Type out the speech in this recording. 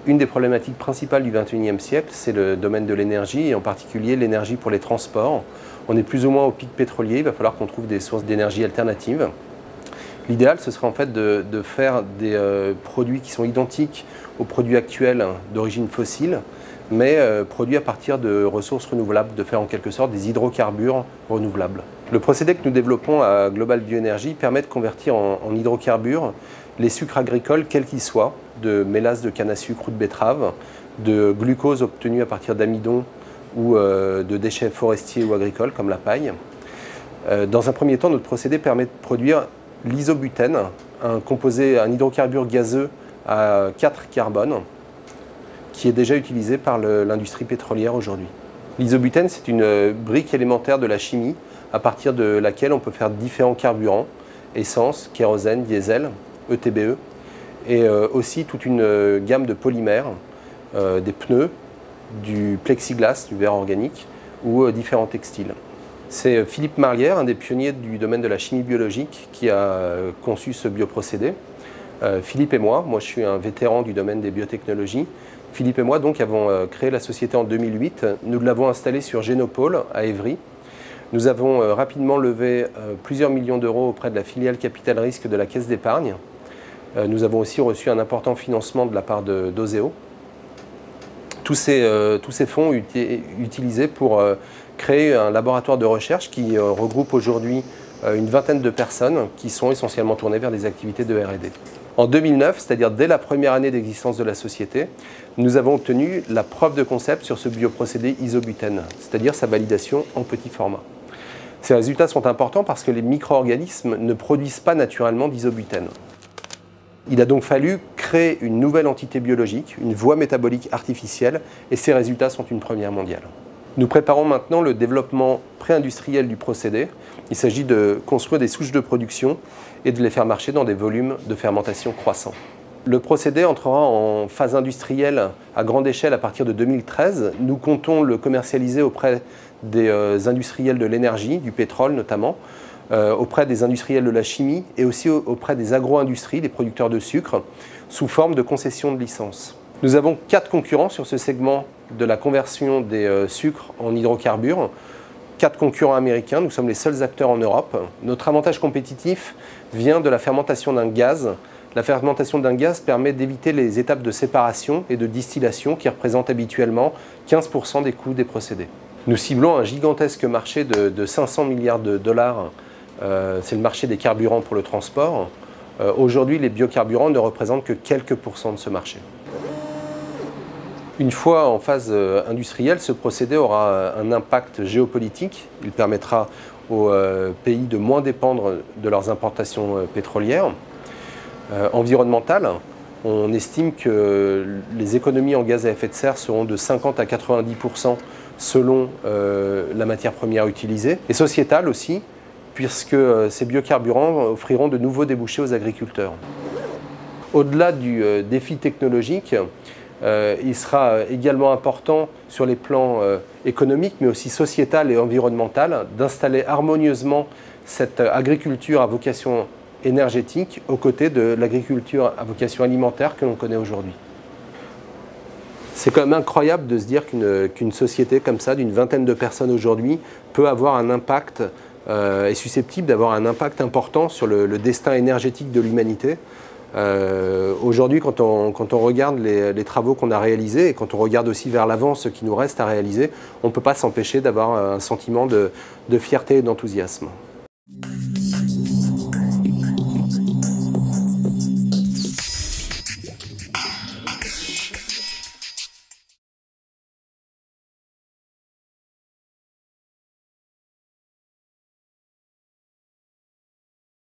Une des problématiques principales du XXIe siècle, c'est le domaine de l'énergie, et en particulier l'énergie pour les transports. On est plus ou moins au pic pétrolier, il va falloir qu'on trouve des sources d'énergie alternatives. L'idéal, ce serait en fait de faire des produits qui sont identiques aux produits actuels d'origine fossile, mais produits à partir de ressources renouvelables, de faire en quelque sorte des hydrocarbures renouvelables. Le procédé que nous développons à Global Bioénergie permet de convertir en hydrocarbures les sucres agricoles, quels qu'ils soient, de mélasse de canne à sucre ou de betterave, de glucose obtenu à partir d'amidon ou de déchets forestiers ou agricoles comme la paille. Dans un premier temps, notre procédé permet de produire l'isobutène, un hydrocarbure gazeux à 4 carbones, qui est déjà utilisé par l'industrie pétrolière aujourd'hui. L'isobutène, c'est une brique élémentaire de la chimie à partir de laquelle on peut faire différents carburants, essence, kérosène, diesel, ETBE, et aussi toute une gamme de polymères, des pneus, du plexiglas, du verre organique, ou différents textiles. C'est Philippe Marlière, un des pionniers du domaine de la chimie biologique, qui a conçu ce bioprocédé. Philippe et moi je suis un vétéran du domaine des biotechnologies. Philippe et moi donc avons créé la société en 2008. Nous l'avons installée sur Génopôle à Évry. Nous avons rapidement levé plusieurs millions d'euros auprès de la filiale capital risque de la Caisse d'épargne. Nous avons aussi reçu un important financement de la part d'Oseo. Tous ces fonds ont été utilisés pour créer un laboratoire de recherche qui regroupe aujourd'hui une vingtaine de personnes qui sont essentiellement tournées vers des activités de R&D. En 2009, c'est-à-dire dès la première année d'existence de la société, nous avons obtenu la preuve de concept sur ce bioprocédé isobutène, c'est-à-dire sa validation en petit format. Ces résultats sont importants parce que les micro-organismes ne produisent pas naturellement d'isobutène. Il a donc fallu créer une nouvelle entité biologique, une voie métabolique artificielle, et ces résultats sont une première mondiale. Nous préparons maintenant le développement pré-industriel du procédé. Il s'agit de construire des souches de production et de les faire marcher dans des volumes de fermentation croissants. Le procédé entrera en phase industrielle à grande échelle à partir de 2013. Nous comptons le commercialiser auprès des industriels de l'énergie, du pétrole notamment, auprès des industriels de la chimie et aussi auprès des agro-industries, des producteurs de sucre, sous forme de concession de licence. Nous avons 4 concurrents sur ce segment de la conversion des sucres en hydrocarbures. 4 concurrents américains, nous sommes les seuls acteurs en Europe. Notre avantage compétitif vient de la fermentation d'un gaz. La fermentation d'un gaz permet d'éviter les étapes de séparation et de distillation qui représentent habituellement 15% des coûts des procédés. Nous ciblons un gigantesque marché de 500 milliards de dollars. C'est le marché des carburants pour le transport. Aujourd'hui, les biocarburants ne représentent que quelques pourcents de ce marché. Une fois en phase industrielle, ce procédé aura un impact géopolitique. Il permettra aux pays de moins dépendre de leurs importations pétrolières. Environnemental, on estime que les économies en gaz à effet de serre seront de 50 à 90% selon la matière première utilisée. Et sociétal aussi, puisque ces biocarburants offriront de nouveaux débouchés aux agriculteurs. Au-delà du défi technologique, il sera également important sur les plans économiques, mais aussi sociétal et environnemental, d'installer harmonieusement cette agriculture à vocation énergétique aux côtés de l'agriculture à vocation alimentaire que l'on connaît aujourd'hui. C'est quand même incroyable de se dire qu'une société comme ça, d'une vingtaine de personnes aujourd'hui, peut avoir un impact, est susceptible d'avoir un impact important sur le destin énergétique de l'humanité. Aujourd'hui, quand on regarde les travaux qu'on a réalisés et quand on regarde aussi vers l'avant ce qui nous reste à réaliser, on ne peut pas s'empêcher d'avoir un sentiment de fierté et d'enthousiasme.